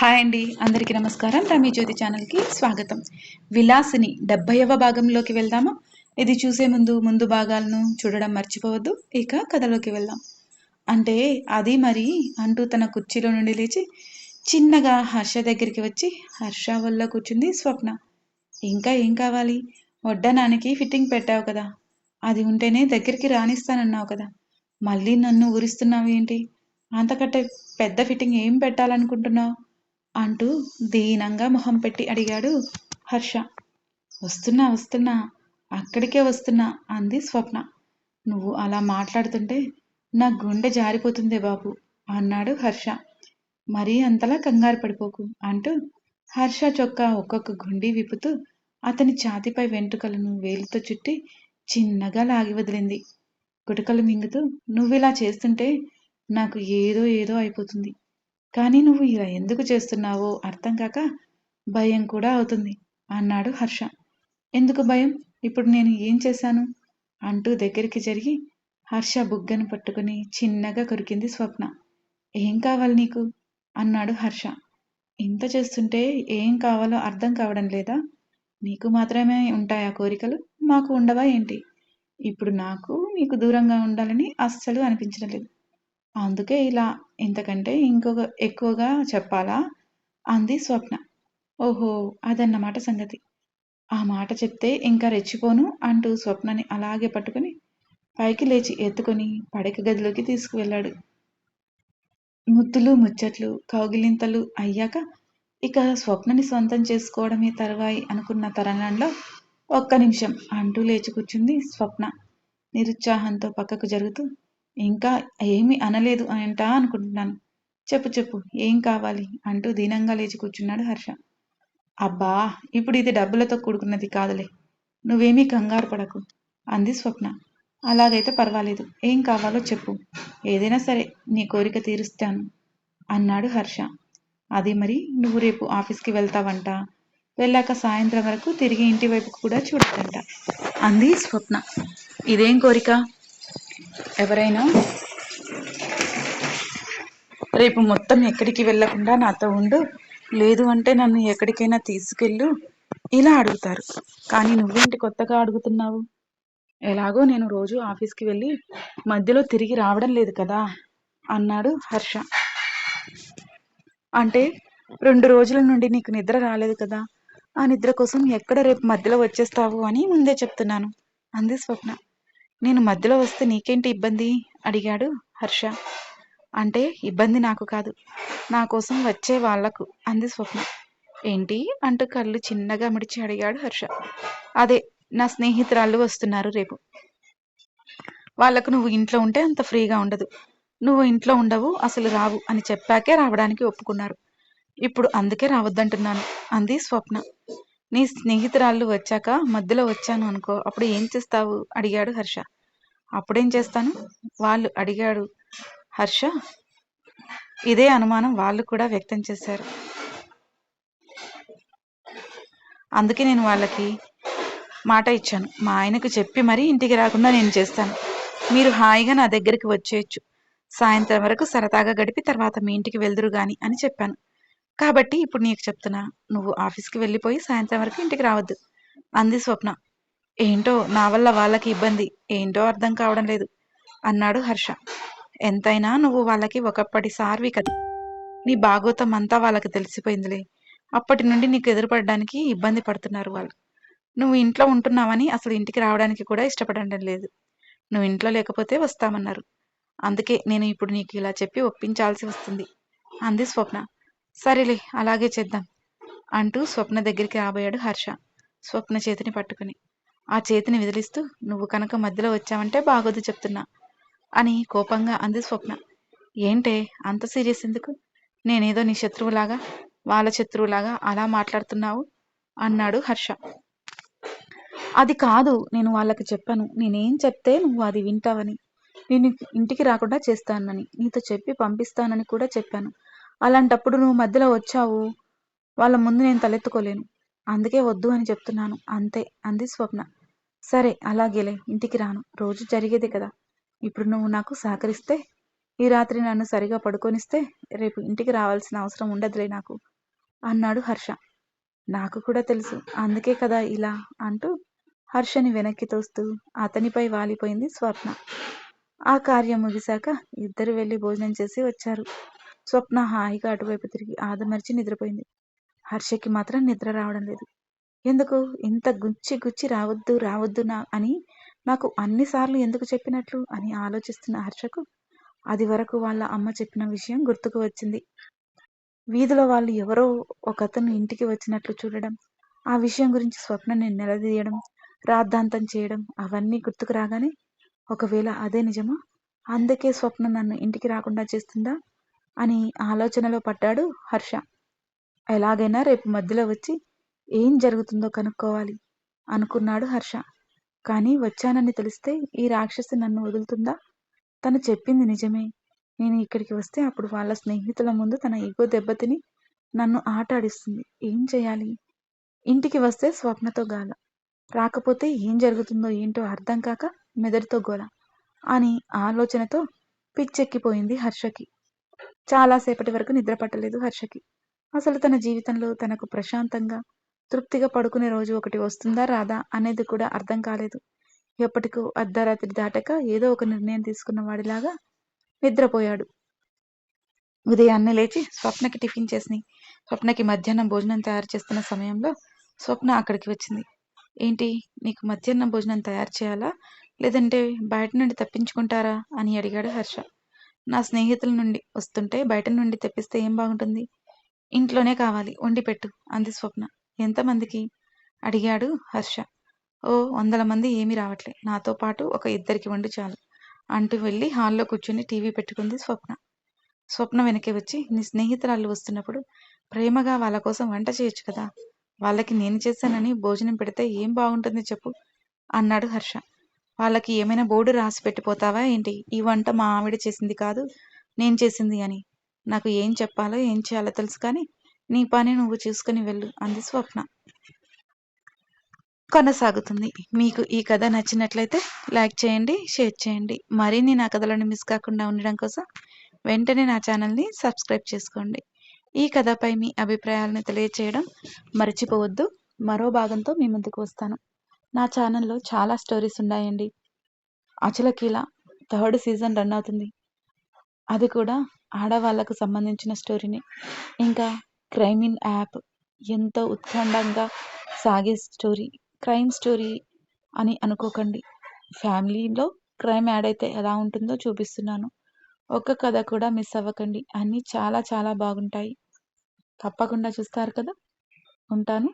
Hi అండి. అందరికీ నమస్కారం. రమి జ్యోతి ఛానల్‌కి స్వాగతం. 'విలాసిని' 70వ భాగంలోకి వెళ్దామా? ఇది చూసే ముందు భాగాలను చూడడం మర్చిపోవద్దు. ఇక కథలోకి వెళ్దాం. అంటే అది మరి అంటూ తన కుర్చీలో నుండి లేచి చిన్నగా హర్ష దగ్గరికి వచ్చి హర్ష వల్ల కూర్చుంది స్వప్న. ఇంకా ఏం కావాలి? వడ్డానానికి ఫిట్టింగ్ పెట్టావు కదా! అది ఉంటేనే దగ్గరికి రానిస్తానన్నావు కదా! మళ్ళీ నన్ను ఊరిస్తున్నావేంటి? అంతకంటే పెద్ద ఫిట్టింగ్ ఏం పెట్టాలనుకుంటున్నావు? అంటూ దీనంగా మొహం పెట్టి అడిగాడు హర్ష. వస్తున్నా అక్కడికే వస్తున్నా అంది స్వప్న. నువ్వు అలా మాట్లాడుతుంటే నా గుండె జారిపోతుందే బాబు అన్నాడు హర్ష. మరీ అంతలా కంగారు పడిపోకు అంటూ హర్ష చొక్కా ఒక్కొక్క గుండీ విప్పుతూ అతని ఛాతీపై వెంట్రుకలను వేలితో చుట్టి చిన్నగా లాగి వదిలింది. గుటకలు మింగుతూ నువ్విలా చేస్తుంటే నాకు ఏదో అయిపోతుంది. కానీ నువ్వు ఇలా ఎందుకు చేస్తున్నావో అర్థం కాక భయం కూడా అవుతుంది అన్నాడు హర్ష. ఎందుకు భయం? ఇప్పుడు నేను ఏం చేశాను? అంటూ దగ్గరికి జరిగి హర్ష బుగ్గను పట్టుకుని చిన్నగా కొరికింది స్వప్న. ఏం కావాలి నీకు? అన్నాడు హర్ష. ఇంత చేస్తుంటే ఏం కావాలో అర్థం కావడం లేదా? నీకు మాత్రమే ఉంటాయా కోరికలు? మాకు ఉండవా ఏంటి? ఇప్పుడు నాకు నీకు దూరంగా ఉండాలని అస్సలు అనిపించడం లేదు. అందుకే ఇలా. ఇంతకంటే ఇంకొక ఎక్కువగా చెప్పాలా? అంది స్వప్న. ఓహో! అదన్నమాట సంగతి. ఆ మాట చెప్తే ఇంకా రెచ్చిపోను అంటూ స్వప్నని అలాగే పట్టుకుని పైకి లేచి ఎత్తుకొని పడక గదిలోకి తీసుకువెళ్ళాడు. ముద్దులు, ముచ్చట్లు, కౌగిలింతలు అయ్యాక ఇక స్వప్నని సొంతం చేసుకోవడమే తరువాయి అనుకున్న తరుణంలో ఒక్క నిమిషం అంటూ లేచి కూర్చుంది స్వప్న నిరుత్సాహంతో పక్కకు జరుగుతూ. ఇంకా ఏమీ అనలేదు అంటా అనుకుంటున్నాను. చెప్పు ఏం కావాలి? అంటూ దీనంగా లేచి కూర్చున్నాడు హర్ష. అబ్బా! ఇప్పుడు ఇది డబ్బులతో కూడుకున్నది కాదులే. నువ్వేమీ కంగారు పడకు అంది స్వప్న. అలాగైతే పర్వాలేదు. ఏం కావాలో చెప్పు. ఏదైనా సరే నీ కోరిక తీరుస్తాను అన్నాడు హర్ష. అది మరి నువ్వు రేపు ఆఫీస్కి వెళ్తావంట. వెళ్ళాక సాయంత్రం వరకు తిరిగి ఇంటి వైపుకు కూడా చూడకంట అంది స్వప్న. ఇదేం కోరిక? ఎవరైనా రేపు మొత్తం ఎక్కడికి వెళ్ళకుండా నాతో ఉండు, లేదు అంటే నన్ను ఎక్కడికైనా తీసుకెళ్ళు ఇలా అడుగుతారు. కానీ నువ్వేంటి కొత్తగా అడుగుతున్నావు? ఎలాగో నేను రోజు ఆఫీస్కి వెళ్ళి మధ్యలో తిరిగి రావడం లేదు కదా అన్నాడు హర్ష. అంటే 2 రోజుల నుండి నీకు నిద్ర రాలేదు కదా, ఆ నిద్ర కోసం ఎక్కడ రేపు మధ్యలో వచ్చేస్తావు అని ముందే చెప్తున్నాను అంది స్వప్న. నేను మధ్యలో వస్తే నీకేంటి ఇబ్బంది? అడిగాడు హర్ష. అంటే ఇబ్బంది నాకు కాదు, నా కోసం వచ్చే వాళ్లకు అంది స్వప్న. ఏంటి? అంటూ కళ్ళు చిన్నగా ముడిచి అడిగాడు హర్ష. అదే, నా స్నేహితురాళ్ళు వస్తున్నారు రేపు. వాళ్లకు నువ్వు ఇంట్లో ఉంటే అంత ఫ్రీగా ఉండదు. నువ్వు ఇంట్లో ఉండవు, అసలు రావు అని చెప్పాకే రావడానికి ఒప్పుకున్నారు. ఇప్పుడు అందుకే రావద్దంటున్నాను అంది స్వప్న. నీ స్నేహితురాళ్ళు వచ్చాక మధ్యలో వచ్చాను అనుకో, అప్పుడు ఏం చేస్తావు? అడిగాడు హర్ష. అప్పుడేం చేస్తాను? వాళ్ళు అడిగాడు హర్ష. ఇదే అనుమానం వాళ్ళు కూడా వ్యక్తం చేశారు. అందుకే నేను వాళ్ళకి మాట ఇచ్చాను. మా ఆయనకు చెప్పి మరీ ఇంటికి రాకుండా నేను చేస్తాను. మీరు హాయిగా నా దగ్గరికి వచ్చేయచ్చు. సాయంత్రం వరకు సరదాగా గడిపి తర్వాత మీ ఇంటికి వెళ్దురు గాని అని చెప్పాను. కాబట్టి ఇప్పుడు నీకు చెప్తున్నా, నువ్వు ఆఫీస్కి వెళ్ళిపోయి సాయంత్రం వరకు ఇంటికి రావద్దు అంది స్వప్న. ఏంటో నా వల్ల వాళ్ళకి ఇబ్బంది ఏంటో అర్థం కావడం లేదు అన్నాడు హర్ష. ఎంతైనా నువ్వు వాళ్ళకి ఒకప్పటి సార్వి కదా. నీ బాగోతం అంతా వాళ్ళకి తెలిసిపోయిందిలే. అప్పటి నుండి నీకు ఎదురుపడడానికి ఇబ్బంది పడుతున్నారు వాళ్ళు. నువ్వు ఇంట్లో ఉంటున్నావని అసలు ఇంటికి రావడానికి కూడా ఇష్టపడడం లేదు. నువ్వు ఇంట్లో లేకపోతే వస్తామన్నారు. అందుకే నేను ఇప్పుడు నీకు ఇలా చెప్పి ఒప్పించాల్సి వస్తుంది అంది స్వప్న. సరేలే, అలాగే చేద్దాం అంటూ స్వప్న దగ్గరికి రాబోయాడు హర్ష స్వప్న చేతిని పట్టుకుని. ఆ చేతిని విదిలిస్తూ, నువ్వు కనుక మధ్యలో వచ్చావంటే బాగోదు చెప్తున్నా అని కోపంగా అంది స్వప్న. ఏంటే అంత సీరియస్ ఎందుకు? నేనేదో నీ శత్రువులాగా, వాళ్ళ శత్రువులాగా అలా మాట్లాడుతున్నావు అన్నాడు హర్ష. అది కాదు, నేను వాళ్ళకి చెప్పాను. నేనేం చెప్తే నువ్వు అది వింటావని. నేను ఇంటికి రాకుండా చేస్తానని, నీతో చెప్పి పంపిస్తానని కూడా చెప్పాను. అలాంటప్పుడు నువ్వు మధ్యలో వచ్చావు. వాళ్ళ ముందు నేను తలెత్తుకోలేను. అందుకే వద్దు అని చెప్తున్నాను అంతే అంది స్వప్న. సరే అలాగేలే, ఇంటికి రాను. రోజు జరిగేదే కదా. ఇప్పుడు నువ్వు నాకు సహకరిస్తే ఈ రాత్రి నన్ను సరిగా పడుకోనిస్తే రేపు ఇంటికి రావాల్సిన అవసరం ఉండదులే నాకు అన్నాడు హర్ష. నాకు కూడా తెలుసు, అందుకే కదా ఇలా అంటూ హర్షని వెనక్కి తోస్తూ అతనిపై వాలిపోయింది స్వప్న. ఆ కార్యం ముగిశాక ఇద్దరు వెళ్ళి భోజనం చేసి వచ్చారు. స్వప్న హాయిగా అటువైపు తిరిగి ఆదమర్చి నిద్రపోయింది. హర్షకి మాత్రం నిద్ర రావడం లేదు. ఎందుకు ఇంత గుచ్చి గుచ్చి రావద్దు రావద్దు అని నాకు అన్నిసార్లు ఎందుకు చెప్పినట్లు అని ఆలోచిస్తున్న హర్షకు అది వరకు వాళ్ళ అమ్మ చెప్పిన విషయం గుర్తుకు వచ్చింది. వీధిలో వాళ్ళు ఎవరో ఒకతను ఇంటికి వచ్చినట్లు చూడడం, ఆ విషయం గురించి స్వప్నని నిలదీయడం, రాద్ధాంతం చేయడం అవన్నీ గుర్తుకు రాగానే ఒకవేళ అదే నిజమా? అందుకే స్వప్న నన్ను ఇంటికి రాకుండా చేస్తుందా అని ఆలోచనలో పడ్డాడు హర్ష. ఎలాగైనా రేపు మధ్యలో వచ్చి ఏం జరుగుతుందో కనుక్కోవాలి అనుకున్నాడు హర్ష. కానీ వచ్చానని తెలిస్తే ఈ రాక్షసి నన్ను వదులుతుందా? తను చెప్పింది నిజమే. నేను ఇక్కడికి వస్తే అప్పుడు వాళ్ళ స్నేహితుల ముందు తన ఈగో దెబ్బతిని నన్ను ఆట ఆడిస్తుంది. ఏం చేయాలి? ఇంటికి వస్తే స్వప్నతో గాల, రాకపోతే ఏం జరుగుతుందో ఏంటో అర్థం కాక మెదడుతో గోల అని ఆలోచనతో పిచ్చెక్కిపోయింది హర్షకి. చాలాసేపటి వరకు నిద్ర పట్టలేదు హర్షకి. అసలు తన జీవితంలో తనకు ప్రశాంతంగా తృప్తిగా పడుకునే రోజు ఒకటి వస్తుందా రాదా అనేది కూడా అర్థం కాలేదు. ఎప్పటికో అర్ధరాత్రి దాటాక ఏదో ఒక నిర్ణయం తీసుకున్న వాడిలాగా నిద్రపోయాడు. ఉదయాన్నే లేచి స్వప్నకి టిఫిన్ చేసి స్వప్నకి మధ్యాహ్నం భోజనం తయారు చేస్తున్న సమయంలో స్వప్న అక్కడికి వచ్చింది. ఏంటి, నీకు మధ్యాహ్నం భోజనం తయారు చేయాలా, లేదంటే బయట నుండి తప్పించుకుంటారా అని అడిగాడు హర్ష. నా స్నేహితుల నుండి వస్తుంటే బయట నుండి తెప్పిస్తే ఏం బాగుంటుంది, ఇంట్లోనే కావాలి, వండి పెట్టు అంది స్వప్న. ఎంతమందికి అడిగాడు హర్ష. ఓ 100 మంది ఏమీ రావట్లే, నాతో పాటు ఒక ఇద్దరికి వండి చాలు అంటూ వెళ్ళి హాల్లో కూర్చుని టీవీ పెట్టుకుంది స్వప్న. స్వప్న వెనక్కి వచ్చి, నీ స్నేహితురాళ్ళు వస్తున్నప్పుడు ప్రేమగా వాళ్ళ కోసం వంట చేయొచ్చు కదా, వాళ్ళకి నేను చేశానని భోజనం పెడితే ఏం బాగుంటుంది చెప్పు అన్నాడు హర్ష. వాళ్ళకి ఏమైనా బోర్డు రాసి పెట్టిపోతావా ఏంటి, ఈ వంట మా ఆవిడ చేసింది కాదు నేను చేసింది అని. నాకు ఏం చెప్పాలో ఏం చేయాలో తెలుసు కానీ నీ పని నువ్వు చూసుకుని వెళ్ళు అంది స్వప్న. కొనసాగుతుంది. మీకు ఈ కథ నచ్చినట్లయితే లైక్ చేయండి, షేర్ చేయండి. మరిన్ని నా కథలను మిస్ కాకుండా ఉండడం కోసం వెంటనే నా ఛానల్ని సబ్స్క్రైబ్ చేసుకోండి. ఈ కథపై మీ అభిప్రాయాలను తెలియచేయడం మర్చిపోవద్దు. మరో భాగంతో మీ ముందుకు వస్తాను. నా ఛానల్లో చాలా స్టోరీస్ ఉన్నాయండి. అచలకీల 3rd సీజన్ రన్ అవుతుంది. అది కూడా ఆడవాళ్లకు సంబంధించిన స్టోరీని. ఇంకా క్రైమ్ ఇన్ యాప్ ఎంతో ఉత్కంఠంగా సాగే స్టోరీ, క్రైమ్ స్టోరీ అని అనుకోకండి. ఫ్యామిలీలో క్రైమ్ యాడ్ అయితే ఎలా ఉంటుందో చూపిస్తున్నాను. ఒక్క కథ కూడా మిస్ అవ్వకండి. అన్నీ చాలా చాలా బాగుంటాయి. తప్పకుండా చూస్తారు కదా. ఉంటాను.